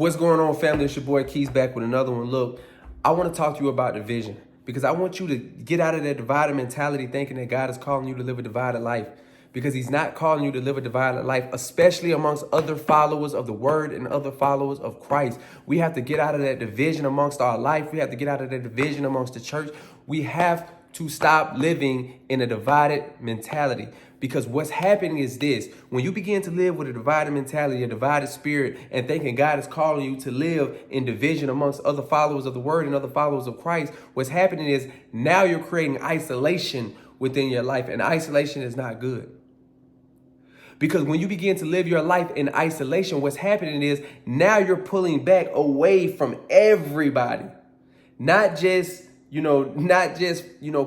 What's going on, family? It's your boy Keys back with another one. Look, I want to talk to you about division because I want you to get out of that divided mentality thinking that God is calling you to live a divided life, because he's not calling you to live a divided life, especially amongst other followers of the word and other followers of Christ. We have to get out of that division amongst our life. We have to get out of that division amongst the church. We have to stop living in a divided mentality, because what's happening is this: when you begin to live with a divided mentality, a divided spirit, and thinking God is calling you to live in division amongst other followers of the word and other followers of Christ, what's happening is now you're creating isolation within your life, and isolation is not good. Because when you begin to live your life in isolation, what's happening is now you're pulling back away from everybody. Not just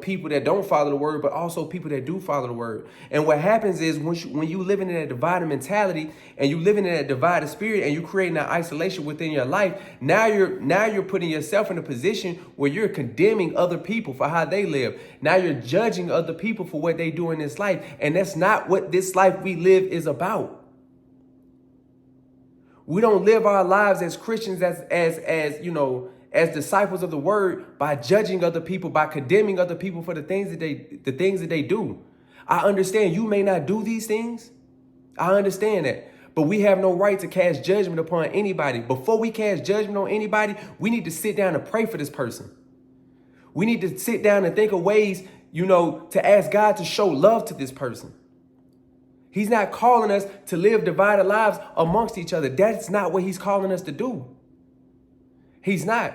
people that don't follow the word, but also people that do follow the word. And what happens is when you living in that divided mentality and you living in that divided spirit and you creating that isolation within your life, now you're putting yourself in a position where you're condemning other people for how they live. Now you're judging other people for what they do in this life. And that's not what this life we live is about. We don't live our lives as Christians as disciples of the word by judging other people, by condemning other people for the things that they do. I understand you may not do these things. I understand that. But we have no right to cast judgment upon anybody. Before we cast judgment on anybody, we need to sit down and pray for this person. We need to sit down and think of ways, to ask God to show love to this person. He's not calling us to live divided lives amongst each other. That's not what he's calling us to do. He's not.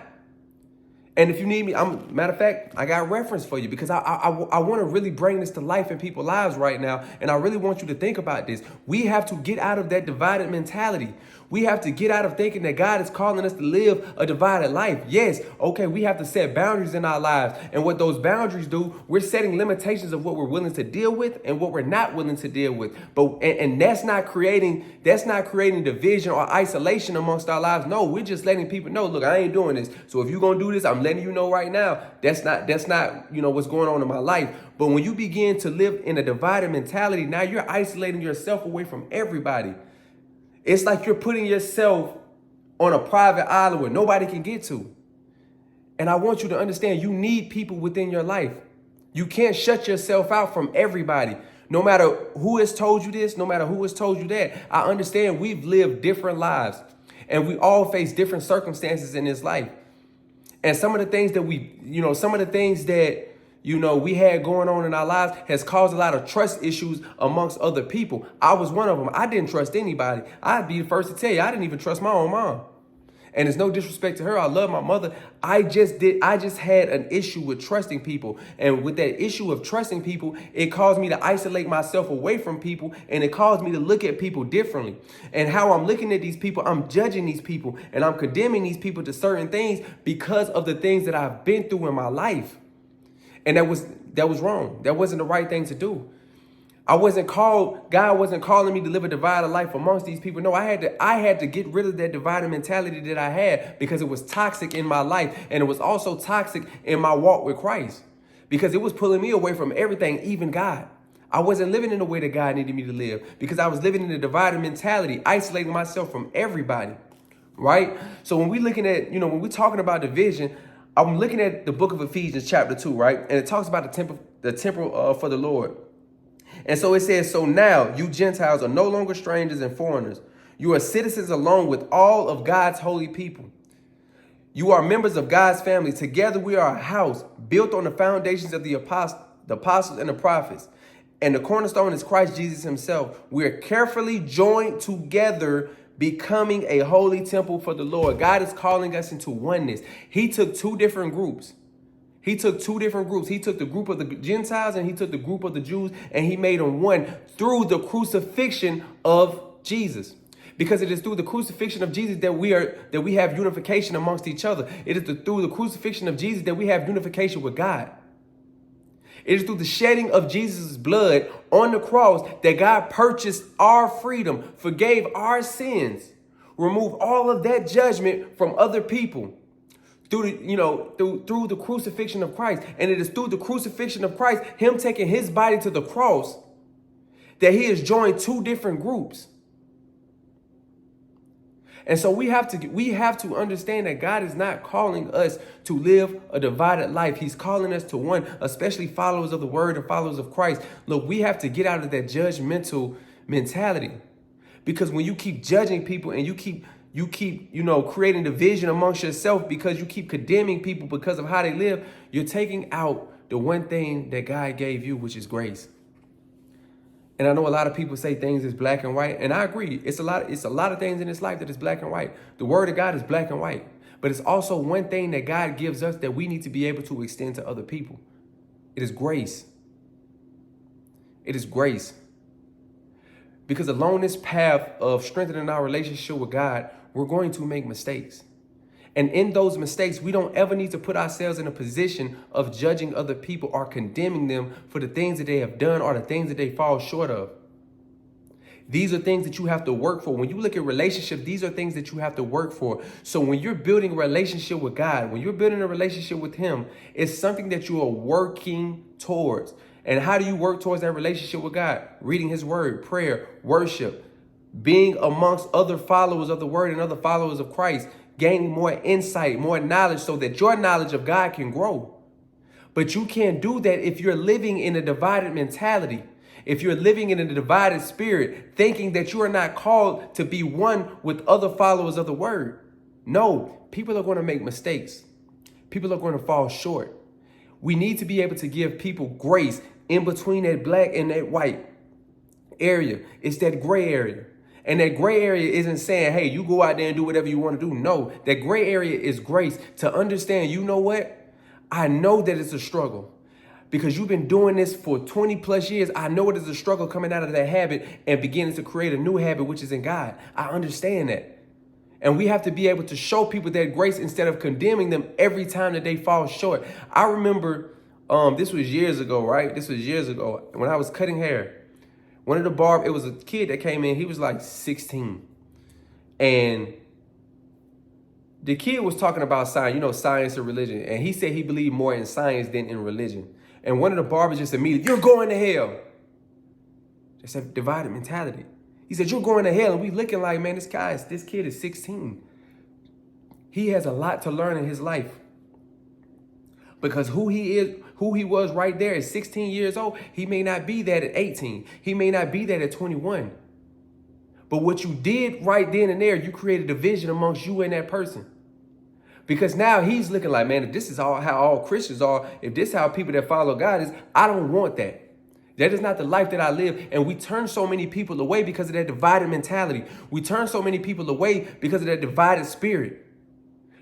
And if you need me, matter of fact, I got a reference for you, because I want to really bring this to life in people's lives right now. And I really want you to think about this. We have to get out of that divided mentality. We have to get out of thinking that God is calling us to live a divided life. Yes, okay, we have to set boundaries in our lives. And what those boundaries do, we're setting limitations of what we're willing to deal with and what we're not willing to deal with. And that's not creating division or isolation amongst our lives. No, we're just letting people know, look, I ain't doing this. So if you're going to do this, I'm letting you know right now, that's not what's going on in my life. But when you begin to live in a divided mentality, now you're isolating yourself away from everybody. It's like you're putting yourself on a private island where nobody can get to. And I want you to understand, you need people within your life. You can't shut yourself out from everybody. No matter who has told you this, no matter who has told you that. I understand we've lived different lives and we all face different circumstances in this life. And some of the things that we had going on in our lives has caused a lot of trust issues amongst other people. I was one of them. I didn't trust anybody. I'd be the first to tell you, I didn't even trust my own mom. And it's no disrespect to her. I love my mother. I just had an issue with trusting people. And with that issue of trusting people, it caused me to isolate myself away from people. And it caused me to look at people differently. And how I'm looking at these people, I'm judging these people. And I'm condemning these people to certain things because of the things that I've been through in my life. And that was wrong. That wasn't the right thing to do. God wasn't calling me to live a divided life amongst these people. No, I had to get rid of that divided mentality that I had, because it was toxic in my life. And it was also toxic in my walk with Christ, because it was pulling me away from everything, even God. I wasn't living in the way that God needed me to live, because I was living in a divided mentality, isolating myself from everybody. Right? So when we're looking at, when we're talking about division, I'm looking at the book of Ephesians chapter 2, right? And it talks about the temple for the Lord. And so it says, so now you Gentiles are no longer strangers and foreigners. You are citizens along with all of God's holy people. You are members of God's family. Together we are a house built on the foundations of the apostles and the prophets. And the cornerstone is Christ Jesus himself. We are carefully joined together, becoming a holy temple for the Lord. God is calling us into oneness. He took two different groups. He took the group of the Gentiles and he took the group of the Jews, and he made them one through the crucifixion of Jesus. Because it is through the crucifixion of Jesus that we have unification amongst each other. It is through the crucifixion of Jesus that we have unification with God. It is through the shedding of Jesus' blood on the cross that God purchased our freedom, forgave our sins, removed all of that judgment from other people. Through the crucifixion of Christ. And it is through the crucifixion of Christ, him taking his body to the cross, that he has joined two different groups. And so we have to understand that God is not calling us to live a divided life. He's calling us to one, especially followers of the word and followers of Christ. Look, we have to get out of that judgmental mentality. Because when you keep judging people and you keep creating division amongst yourself because you keep condemning people because of how they live, you're taking out the one thing that God gave you, which is grace. And I know a lot of people say things is black and white, and I agree. It's a lot of things in this life that is black and white. The word of God is black and white. But it's also one thing that God gives us that we need to be able to extend to other people. It is grace. It is grace. Because along this path of strengthening our relationship with God, we're going to make mistakes. And in those mistakes, we don't ever need to put ourselves in a position of judging other people or condemning them for the things that they have done or the things that they fall short of. These are things that you have to work for. When you look at relationships, these are things that you have to work for. So when you're building a relationship with God, when you're building a relationship with Him, it's something that you are working towards. And how do you work towards that relationship with God? Reading His word, prayer, worship, being amongst other followers of the word and other followers of Christ, gaining more insight, more knowledge so that your knowledge of God can grow. But you can't do that if you're living in a divided mentality. If you're living in a divided spirit, thinking that you are not called to be one with other followers of the word. No, people are going to make mistakes. People are going to fall short. We need to be able to give people grace in between that black and that white area. It's that gray area. And that gray area isn't saying, hey, you go out there and do whatever you want to do. No, that gray area is grace to understand, you know what? I know that it's a struggle because you've been doing this for 20 plus years. I know it is a struggle coming out of that habit and beginning to create a new habit, which is in God. I understand that. And we have to be able to show people that grace instead of condemning them every time that they fall short. I remember this was years ago, right? This was years ago when I was cutting hair. One of the it was a kid that came in. He was like 16. And the kid was talking about science, science and religion. And he said he believed more in science than in religion. And one of the barbers just immediately, you're going to hell. It's a divided mentality. He said, you're going to hell. And we looking like, man, this kid is 16. He has a lot to learn in his life. Because who he was right there at 16 years old, he may not be that at 18. He may not be that at 21. But what you did right then and there, you created a division amongst you and that person. Because now he's looking like, man, if this is how all Christians are, if this is how people that follow God is, I don't want that. That is not the life that I live. And we turn so many people away because of that divided mentality. We turn so many people away because of that divided spirit.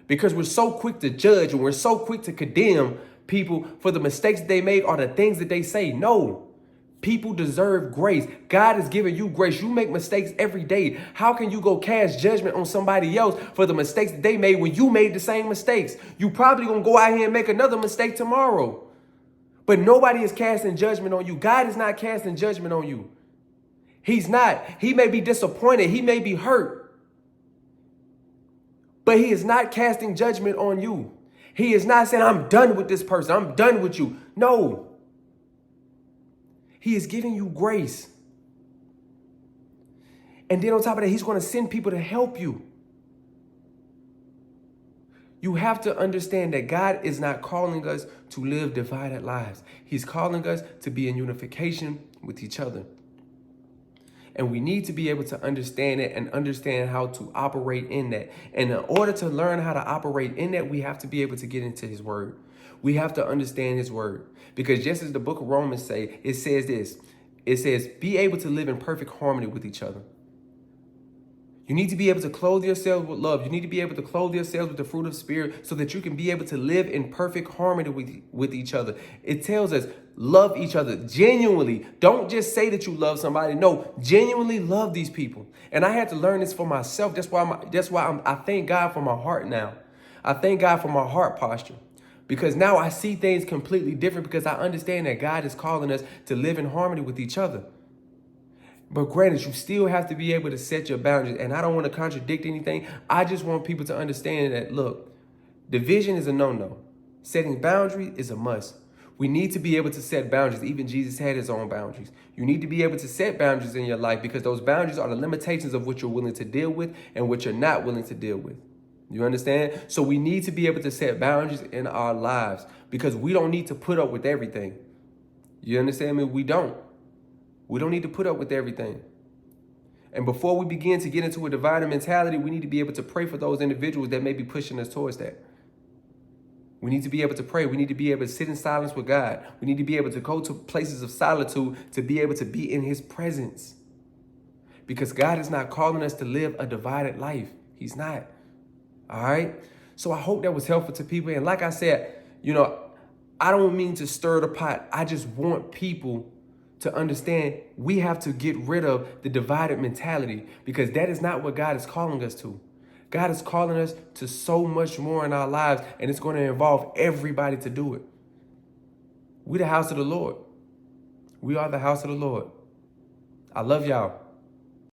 Because we're so quick to judge and we're so quick to condemn people for the mistakes that they make or the things that they say. No, people deserve grace. God has given you grace. You make mistakes every day. How can you go cast judgment on somebody else for the mistakes that they made when you made the same mistakes? You probably gonna go out here and make another mistake tomorrow. But nobody is casting judgment on you. God is not casting judgment on you. He's not. He may be disappointed. He may be hurt. But He is not casting judgment on you. He is not saying, I'm done with this person. I'm done with you. No. He is giving you grace. And then on top of that, He's going to send people to help you. You have to understand that God is not calling us to live divided lives. He's calling us to be in unification with each other. And we need to be able to understand it and understand how to operate in that. And in order to learn how to operate in that, we have to be able to get into His word. We have to understand His word. Because just as the book of Romans say, it says this. It says, be able to live in perfect harmony with each other. You need to be able to clothe yourselves with love. You need to be able to clothe yourselves with the fruit of the Spirit so that you can be able to live in perfect harmony with each other. It tells us, love each other genuinely. Don't just say that you love somebody. No, genuinely love these people. And I had to learn this for myself. That's why I thank God for my heart now. I thank God for my heart posture. Because now I see things completely different because I understand that God is calling us to live in harmony with each other. But granted, you still have to be able to set your boundaries. And I don't want to contradict anything. I just want people to understand that, look, division is a no-no. Setting boundaries is a must. We need to be able to set boundaries. Even Jesus had his own boundaries. You need to be able to set boundaries in your life because those boundaries are the limitations of what you're willing to deal with and what you're not willing to deal with. You understand? So we need to be able to set boundaries in our lives because we don't need to put up with everything. You understand me? We don't. We don't need to put up with everything. And before we begin to get into a divided mentality, we need to be able to pray for those individuals that may be pushing us towards that. We need to be able to pray. We need to be able to sit in silence with God. We need to be able to go to places of solitude to be able to be in his presence. Because God is not calling us to live a divided life. He's not. All right? So I hope that was helpful to people. And like I said, I don't mean to stir the pot. I just want people to understand we have to get rid of the divided mentality because that is not what God is calling us to. God is calling us to so much more in our lives, and it's going to involve everybody to do it. We're the house of the Lord. We are the house of the Lord. I love y'all.